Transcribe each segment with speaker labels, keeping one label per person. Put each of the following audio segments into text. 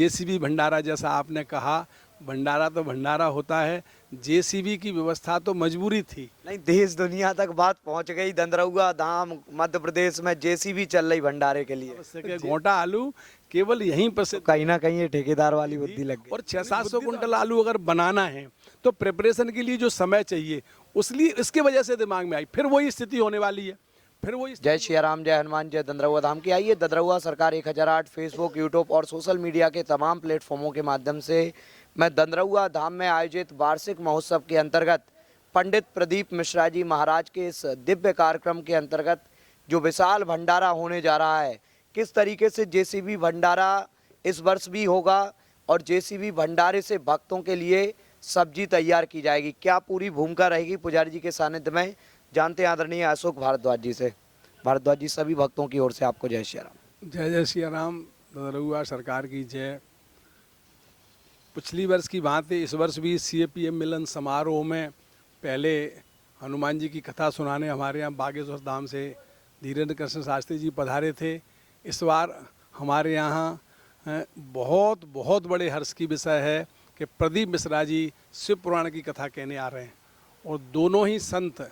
Speaker 1: JCB भंडारा जैसा आपने कहा, भंडारा तो भंडारा होता है, जेसीबी की व्यवस्था तो मजबूरी थी।
Speaker 2: नहीं, देश दुनिया तक बात पहुंच गई। दंदरौआ धाम मध्य प्रदेश में जेसीबी चल रही भंडारे के लिए।
Speaker 1: आवश्यक है, गोंटा आलू केवल यहीं पर से
Speaker 2: कहीं ना कहीं ये ठेकेदार वाली बुद्धि लग गई।
Speaker 1: और 600-700 कुंटल आलू अगर बनाना है तो प्रिपरेशन के लिए जो समय चाहिए उसलिए इसके वजह से दिमाग में आई, फिर वही स्थिति होने वाली है। फिर वही
Speaker 2: जय श्री राम, जय हनुमान, जय दंदरौआ धाम की। आइए, दंदरौआ सरकार 1008 फेसबुक, यूट्यूब और सोशल मीडिया के तमाम प्लेटफॉर्मों के माध्यम से मैं दंदरौआ धाम में आयोजित वार्षिक महोत्सव के अंतर्गत पंडित प्रदीप मिश्रा जी महाराज के इस दिव्य कार्यक्रम के अंतर्गत जो विशाल भंडारा होने जा रहा है, किस तरीके से जेसीबी भंडारा इस वर्ष भी होगा और जेसीबी भंडारे से भक्तों के लिए सब्जी तैयार की जाएगी, क्या पूरी भूमिका रहेगी पुजारी जी के सानिध्य में, जानते हैं आदरणीय अशोक भारद्वाज जी से। भारद्वाज जी, सभी भक्तों की ओर से आपको जय श्री राम।
Speaker 1: जय जय श्री राम। दंदरौआ सरकार की जय। पिछली वर्ष की भांति इस वर्ष भी सीएपीएम मिलन समारोह में पहले हनुमान जी की कथा सुनाने हमारे यहाँ बागेश्वर धाम से धीरेन्द्र कृष्ण शास्त्री जी पधारे थे। इस बार हमारे यहाँ बहुत बहुत बड़े हर्ष की विषय है कि प्रदीप मिश्रा जी शिव पुराण की कथा कहने आ रहे हैं और दोनों ही संत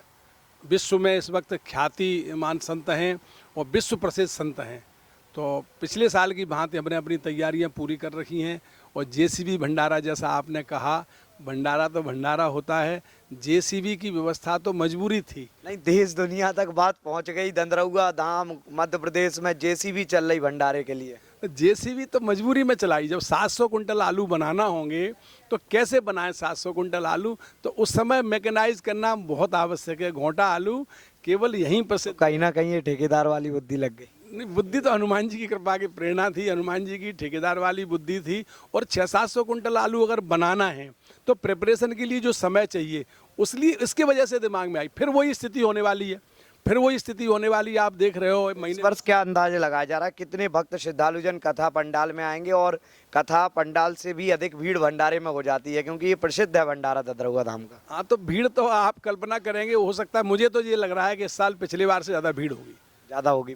Speaker 1: विश्व में इस वक्त ख्यातिमान संत हैं और विश्व प्रसिद्ध संत हैं। तो पिछले साल की भांति हमने अपनी तैयारियां पूरी कर रखी हैं और जेसीबी भंडारा जैसा आपने कहा, भंडारा तो भंडारा होता है, जेसीबी की व्यवस्था तो मजबूरी थी।
Speaker 2: नहीं, देश दुनिया तक बात पहुंच गई। दंदरौआ धाम मध्य प्रदेश में जेसीबी चल रही भंडारे के लिए।
Speaker 1: जेसीबी तो मजबूरी में चलाई। जब 700 कुंटल आलू बनाना होंगे तो कैसे बनाएं 700 कुंटल आलू, तो उस समय मैकेनाइज करना बहुत आवश्यक है। गोंटा आलू केवल यहीं पर से
Speaker 2: कहीं ना कहीं ये ठेकेदार वाली बुद्धि लग गई।
Speaker 1: नहीं, बुद्धि तो हनुमान जी की कृपा की प्रेरणा थी, हनुमान जी की ठेकेदार वाली बुद्धि थी। और 600-700 कुंटल आलू अगर बनाना है तो प्रिपरेशन के लिए जो समय चाहिए उसलिए इसके वजह से दिमाग में आई, फिर वही स्थिति होने वाली है। फिर वही स्थिति होने वाली आप देख रहे हो।
Speaker 2: इस वर्ष क्या अंदाजे लगाया जा रहा है, कितने भक्त श्रद्धालुजन कथा पंडाल में आएंगे और कथा पंडाल से भी अधिक भीड़ भंडारे में हो जाती है क्योंकि ये प्रसिद्ध है भंडारा दंदरौआ धाम का।
Speaker 1: हाँ, तो भीड़ तो आप कल्पना करेंगे, हो सकता है, मुझे तो ये लग रहा है कि इस साल पिछले बार से ज़्यादा भीड़ होगी। ज़्यादा होगी,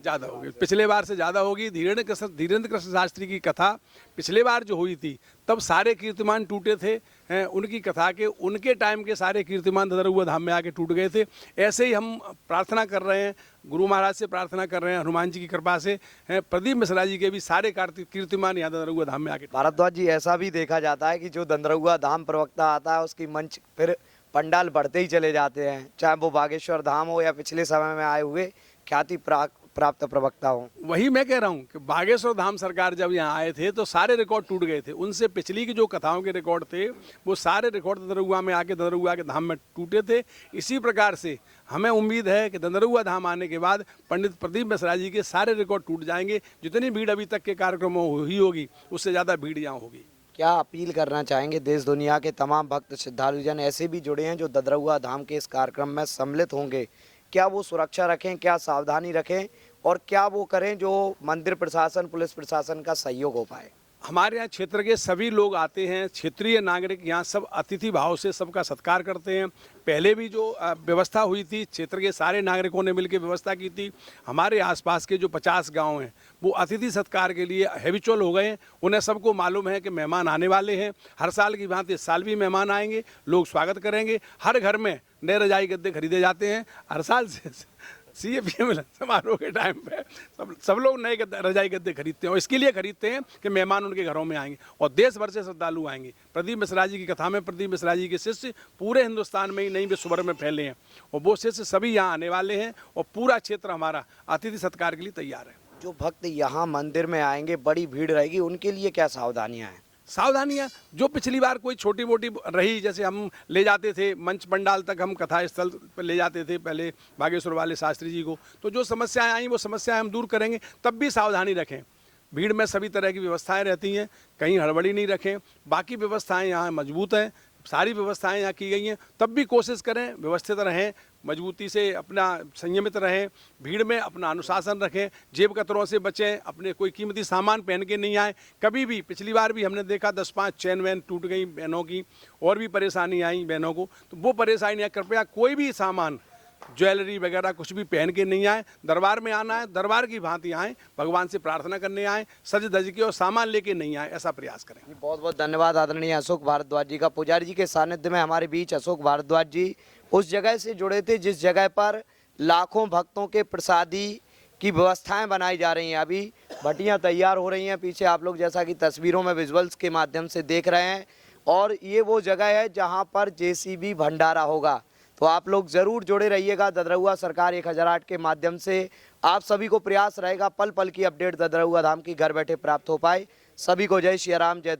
Speaker 1: पिछले बार से ज़्यादा होगी। धीरेन्द्र कृष्ण शास्त्री की कथा पिछले बार जो हुई थी तब सारे कीर्तिमान टूटे थे। उनकी कथा के उनके टाइम के सारे कीर्तिमान दंदरौआ धाम में आके टूट गए थे। ऐसे ही हम प्रार्थना कर रहे हैं, गुरु महाराज से प्रार्थना कर रहे हैं हनुमान जी की कृपा से, प्रदीप मिश्रा जी के भी सारे कीर्तिमान यहाँ दंदरौआ धाम में आके।
Speaker 2: भारद्वाज जी, ऐसा भी देखा जाता है कि जो दंदरौआ धाम प्रवक्ता आता है उसकी मंच फिर पंडाल बढ़ते ही चले जाते हैं, चाहे वो बागेश्वर धाम हो या पिछले समय में आए हुए ख्याति प्राप्त प्रवक्ता हो।
Speaker 1: वही मैं कह रहा हूँ कि बागेश्वर धाम सरकार जब यहाँ आए थे तो सारे रिकॉर्ड टूट गए थे। उनसे पिछली की जो कथाओं के रिकॉर्ड थे वो सारे रिकॉर्ड दंदरौआ में आके दंदरौआ के धाम में टूटे थे। इसी प्रकार से हमें उम्मीद है कि दंदरौआ धाम आने के बाद पंडित प्रदीप मिश्रा जी के सारे रिकॉर्ड टूट जाएंगे। जितनी भीड़ अभी तक के कार्यक्रमों हुई होगी उससे ज़्यादा भीड़ यहाँ होगी।
Speaker 2: क्या अपील करना चाहेंगे? देश दुनिया के तमाम भक्त श्रद्धालुजन ऐसे भी जुड़े हैं जो दंदरौआ धाम के इस कार्यक्रम में सम्मिलित होंगे, क्या वो सुरक्षा रखें, क्या सावधानी रखें और क्या वो करें जो मंदिर प्रशासन, पुलिस प्रशासन का सहयोग हो पाए?
Speaker 1: हमारे यहाँ क्षेत्र के सभी लोग आते हैं, क्षेत्रीय नागरिक यहाँ सब अतिथि भाव से सबका सत्कार करते हैं। पहले भी जो व्यवस्था हुई थी क्षेत्र के सारे नागरिकों ने मिलकर व्यवस्था की थी। हमारे आसपास के जो 50 गांव हैं वो अतिथि सत्कार के लिए हैबिचुअल हो गए हैं। उन्हें सबको मालूम है कि मेहमान आने वाले हैं। हर साल की भांति इस साल भी मेहमान आएंगे, लोग स्वागत करेंगे। हर घर में नए रजाई गद्दे खरीदे जाते हैं। हर साल से सीएपीएम समारोह के टाइम पे सब लोग नए रजाई गद्दे खरीदते हैं और इसके लिए खरीदते हैं कि मेहमान उनके घरों में आएंगे और देश भर से श्रद्धालु आएंगे। प्रदीप मिश्रा जी की कथा में प्रदीप मिश्रा जी के शिष्य पूरे हिंदुस्तान में ही नहीं विश्व भर में फैले हैं और वो शिष्य सभी यहाँ आने वाले हैं और पूरा क्षेत्र हमारा अतिथि सत्कार के लिए तैयार है।
Speaker 2: जो भक्त यहाँ मंदिर में आएंगे, बड़ी भीड़ रहेगी, उनके लिए क्या सावधानियाँ हैं?
Speaker 1: सावधानियाँ जो पिछली बार कोई छोटी मोटी रही, जैसे हम ले जाते थे मंच पंडाल तक, हम कथा स्थल पर ले जाते थे पहले बागेश्वर वाले शास्त्री जी को, तो जो समस्याएं आई वो समस्याएं हम दूर करेंगे। तब भी सावधानी रखें, भीड़ में सभी तरह की व्यवस्थाएं रहती हैं, कहीं हड़बड़ी नहीं रखें। बाकी व्यवस्थाएं यहाँ मजबूत हैं, सारी व्यवस्थाएं यहाँ की गई हैं। तब भी कोशिश करें व्यवस्थित रहें, मजबूती से अपना संयमित रहें, भीड़ में अपना अनुशासन रखें, जेब कतरों से बचें, अपने कोई कीमती सामान पहन के नहीं आए। कभी भी पिछली बार भी हमने देखा 10-5 चैन वैन टूट गई बहनों की, और भी परेशानी आई बहनों को, तो वो परेशानी है। कृपया कोई भी सामान ज्वेलरी वगैरह कुछ भी पहन के नहीं आए। दरबार में आना है, दरबार की भांति आए, भगवान से प्रार्थना करने आए, सज धज के और सामान लेके नहीं आए, ऐसा प्रयास करें।
Speaker 2: बहुत बहुत धन्यवाद आदरणीय अशोक भारद्वाज जी का। पुजारी जी के सानिध्य में हमारे बीच अशोक भारद्वाज जी उस जगह से जुड़े थे जिस जगह पर लाखों भक्तों के प्रसादी की व्यवस्थाएं बनाई जा रही हैं। अभी भट्टियां तैयार हो रही हैं, पीछे आप लोग जैसा कि तस्वीरों में विजुअल्स के माध्यम से देख रहे हैं, और ये वो जगह है जहां पर जेसीबी भंडारा होगा। तो आप लोग ज़रूर जुड़े रहिएगा ददरहुआ सरकार 1008 के माध्यम से। आप सभी को प्रयास रहेगा पल पल की अपडेट ददरहुआ धाम की घर बैठे प्राप्त हो पाए। सभी को जय श्री राम, जय